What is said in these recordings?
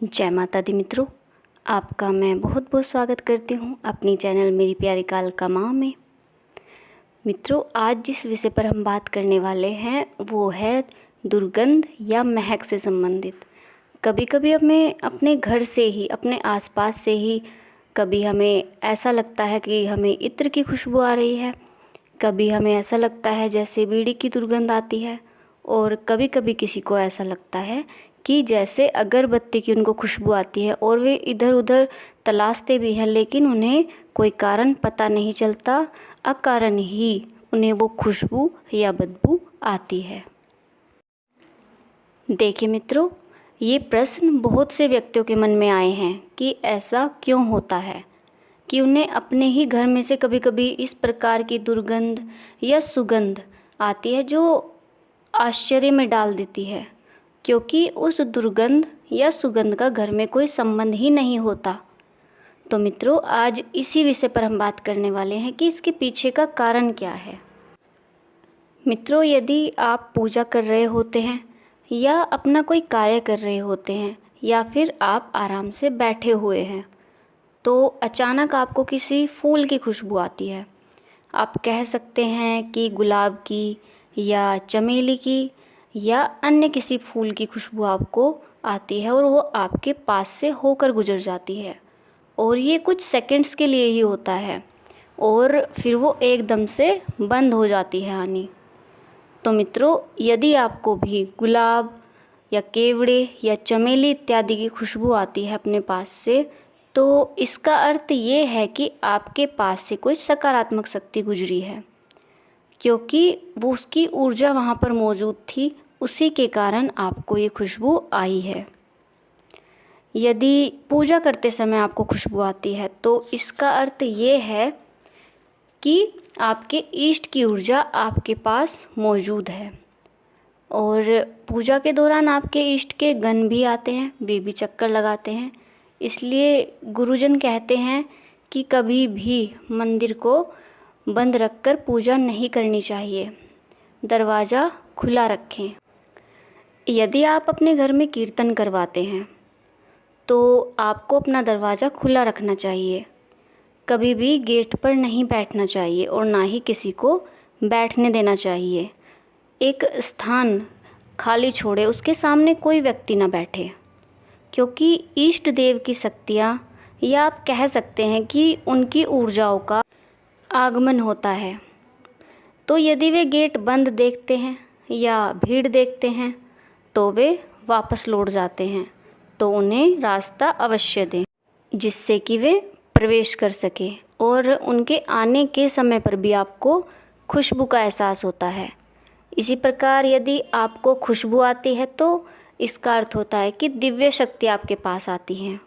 जय माता दी मित्रों, आपका मैं बहुत बहुत स्वागत करती हूँ अपनी चैनल मेरी प्यारी कालका माँ में। मित्रों, आज जिस विषय पर हम बात करने वाले हैं वो है दुर्गंध या महक से संबंधित। कभी कभी हमें अपने घर से ही, अपने आसपास से ही कभी हमें ऐसा लगता है कि हमें इत्र की खुशबू आ रही है, कभी हमें ऐसा लगता है जैसे बीड़ी की दुर्गंध आती है, और कभी कभी किसी को ऐसा लगता है कि जैसे अगरबत्ती की उनको खुशबू आती है और वे इधर उधर तलाशते भी हैं लेकिन उन्हें कोई कारण पता नहीं चलता, अकारण ही उन्हें वो खुशबू या बदबू आती है। देखिए मित्रों, ये प्रश्न बहुत से व्यक्तियों के मन में आए हैं कि ऐसा क्यों होता है कि उन्हें अपने ही घर में से कभी कभी इस प्रकार की दुर्गंध या सुगंध आती है जो आश्चर्य में डाल देती है, क्योंकि उस दुर्गंध या सुगंध का घर में कोई संबंध ही नहीं होता। तो मित्रों, आज इसी विषय पर हम बात करने वाले हैं कि इसके पीछे का कारण क्या है। मित्रों, यदि आप पूजा कर रहे होते हैं या अपना कोई कार्य कर रहे होते हैं या फिर आप आराम से बैठे हुए हैं तो अचानक आपको किसी फूल की खुशबू आती है। आप कह सकते हैं कि गुलाब की या चमेली की या अन्य किसी फूल की खुशबू आपको आती है और वो आपके पास से होकर गुजर जाती है, और ये कुछ सेकंड्स के लिए ही होता है और फिर वो एकदम से बंद हो जाती है आनी। तो मित्रों, यदि आपको भी गुलाब या केवड़े या चमेली इत्यादि की खुशबू आती है अपने पास से, तो इसका अर्थ ये है कि आपके पास से कोई सकारात्मक शक्ति गुजरी है, क्योंकि वो उसकी ऊर्जा वहाँ पर मौजूद थी, उसी के कारण आपको ये खुशबू आई है। यदि पूजा करते समय आपको खुशबू आती है तो इसका अर्थ ये है कि आपके इष्ट की ऊर्जा आपके पास मौजूद है, और पूजा के दौरान आपके इष्ट के गण भी आते हैं, वे भी चक्कर लगाते हैं। इसलिए गुरुजन कहते हैं कि कभी भी मंदिर को बंद रखकर पूजा नहीं करनी चाहिए, दरवाज़ा खुला रखें। यदि आप अपने घर में कीर्तन करवाते हैं तो आपको अपना दरवाज़ा खुला रखना चाहिए, कभी भी गेट पर नहीं बैठना चाहिए और ना ही किसी को बैठने देना चाहिए। एक स्थान खाली छोड़े, उसके सामने कोई व्यक्ति ना बैठे, क्योंकि इष्ट देव की शक्तियाँ, या आप कह सकते हैं कि उनकी ऊर्जाओं का आगमन होता है। तो यदि वे गेट बंद देखते हैं या भीड़ देखते हैं तो वे वापस लौट जाते हैं, तो उन्हें रास्ता अवश्य दें जिससे कि वे प्रवेश कर सकें, और उनके आने के समय पर भी आपको खुशबू का एहसास होता है। इसी प्रकार यदि आपको खुशबू आती है तो इसका अर्थ होता है कि दिव्य शक्ति आपके पास आती है।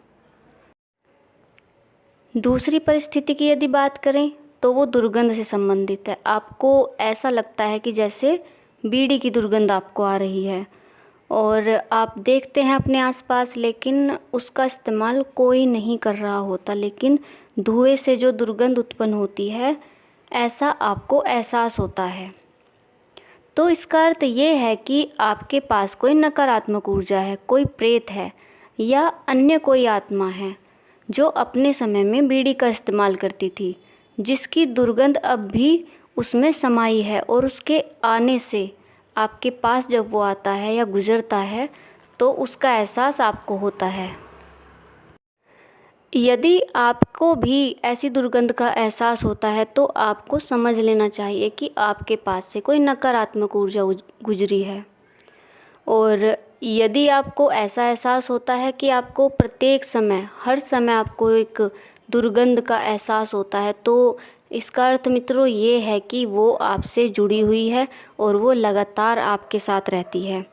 दूसरी परिस्थिति की यदि बात करें तो वो दुर्गंध से संबंधित है। आपको ऐसा लगता है कि जैसे बीड़ी की दुर्गंध आपको आ रही है और आप देखते हैं अपने आसपास, लेकिन उसका इस्तेमाल कोई नहीं कर रहा होता, लेकिन धुएं से जो दुर्गंध उत्पन्न होती है ऐसा आपको एहसास होता है। तो इसका अर्थ ये है कि आपके पास कोई नकारात्मक ऊर्जा है, कोई प्रेत है या अन्य कोई आत्मा है जो अपने समय में बीड़ी का इस्तेमाल करती थी, जिसकी दुर्गंध अब भी उसमें समाई है, और उसके आने से आपके पास जब वो आता है या गुजरता है तो उसका एहसास आपको होता है। यदि आपको भी ऐसी दुर्गंध का एहसास होता है तो आपको समझ लेना चाहिए कि आपके पास से कोई नकारात्मक ऊर्जा गुजरी है। और यदि आपको ऐसा एहसास होता है कि आपको प्रत्येक समय, हर समय आपको एक दुर्गंध का एहसास होता है, तो इसका अर्थ मित्रों ये है कि वो आपसे जुड़ी हुई है और वो लगातार आपके साथ रहती है।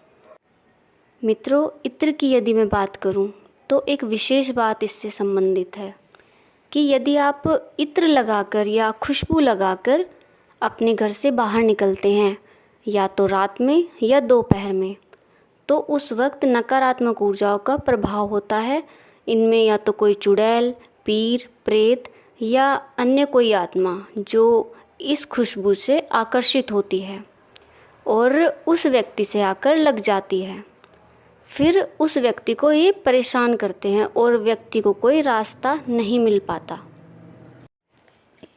मित्रों, इत्र की यदि मैं बात करूं तो एक विशेष बात इससे संबंधित है कि यदि आप इत्र लगाकर या खुशबू लगाकर अपने घर से बाहर निकलते हैं, या तो रात में या दोपहर में, तो उस वक्त नकारात्मक ऊर्जाओं का प्रभाव होता है। इनमें या तो कोई चुड़ैल, पीर, प्रेत या अन्य कोई आत्मा जो इस खुशबू से आकर्षित होती है और उस व्यक्ति से आकर लग जाती है। फिर उस व्यक्ति को ये परेशान करते हैं और व्यक्ति को कोई रास्ता नहीं मिल पाता।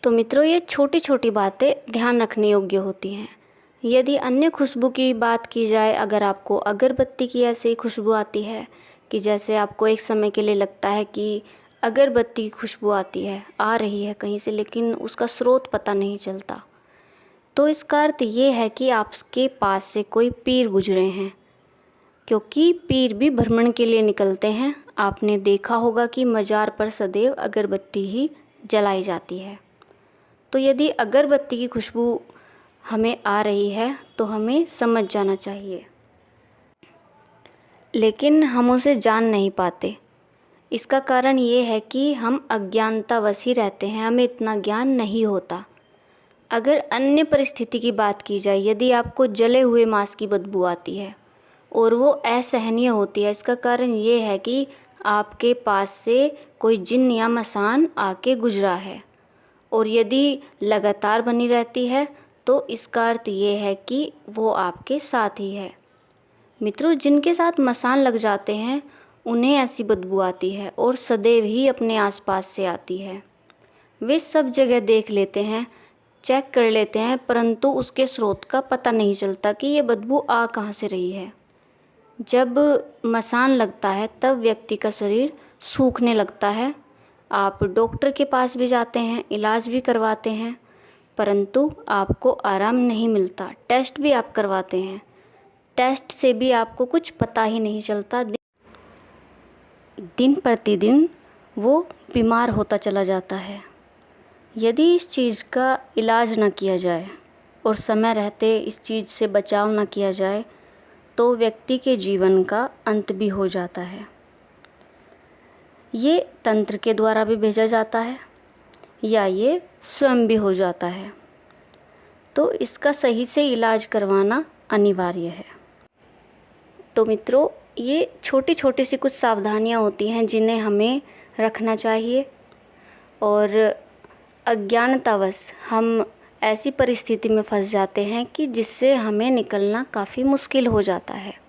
तो मित्रों, ये छोटी छोटी बातें ध्यान रखने योग्य होती हैं। यदि अन्य खुशबू की बात की जाए, अगर आपको अगरबत्ती की ऐसे ही खुशबू आती है कि जैसे आपको एक समय के लिए लगता है कि अगरबत्ती की खुशबू आती है, आ रही है कहीं से, लेकिन उसका स्रोत पता नहीं चलता, तो इसका अर्थ ये है कि आपके पास से कोई पीर गुजरे हैं, क्योंकि पीर भी भ्रमण के लिए निकलते हैं। आपने देखा होगा कि मज़ार पर सदैव अगरबत्ती ही जलाई जाती है। तो यदि अगरबत्ती की खुशबू हमें आ रही है तो हमें समझ जाना चाहिए, लेकिन हम उसे जान नहीं पाते। इसका कारण ये है कि हम अज्ञानतावश ही रहते हैं, हमें इतना ज्ञान नहीं होता। अगर अन्य परिस्थिति की बात की जाए, यदि आपको जले हुए मांस की बदबू आती है और वो असहनीय होती है, इसका कारण ये है कि आपके पास से कोई जिन्न या मसान आके गुजरा है। और यदि लगातार बनी रहती है तो इसका अर्थ ये है कि वो आपके साथ ही है। मित्रों, जिनके साथ मसान लग जाते हैं उन्हें ऐसी बदबू आती है और सदैव ही अपने आसपास से आती है। वे सब जगह देख लेते हैं, चेक कर लेते हैं, परंतु उसके स्रोत का पता नहीं चलता कि ये बदबू आ कहाँ से रही है। जब मसान लगता है तब व्यक्ति का शरीर सूखने लगता है। आप डॉक्टर के पास भी जाते हैं, इलाज भी करवाते हैं, परंतु आपको आराम नहीं मिलता। टेस्ट भी आप करवाते हैं, टेस्ट से भी आपको कुछ पता ही नहीं चलता। दिन प्रतिदिन वो बीमार होता चला जाता है। यदि इस चीज़ का इलाज ना किया जाए और समय रहते इस चीज़ से बचाव ना किया जाए तो व्यक्ति के जीवन का अंत भी हो जाता है। ये तंत्र के द्वारा भी भेजा जाता है या ये स्वयं भी हो जाता है, तो इसका सही से इलाज करवाना अनिवार्य है। तो मित्रों, ये छोटी छोटी सी कुछ सावधानियां होती हैं जिन्हें हमें रखना चाहिए, और अज्ञानतावश हम ऐसी परिस्थिति में फंस जाते हैं कि जिससे हमें निकलना काफ़ी मुश्किल हो जाता है।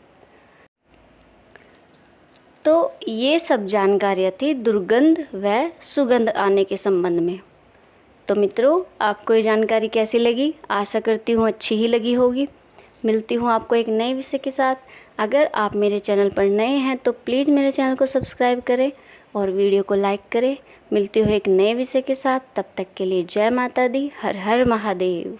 तो ये सब जानकारियाँ थी दुर्गंध व सुगंध आने के संबंध में। तो मित्रों, आपको ये जानकारी कैसी लगी? आशा करती हूँ अच्छी ही लगी होगी। मिलती हूँ आपको एक नए विषय के साथ। अगर आप मेरे चैनल पर नए हैं तो प्लीज़ मेरे चैनल को सब्सक्राइब करें और वीडियो को लाइक करें। मिलती हूँ एक नए विषय के साथ, तब तक के लिए जय माता दी, हर हर महादेव।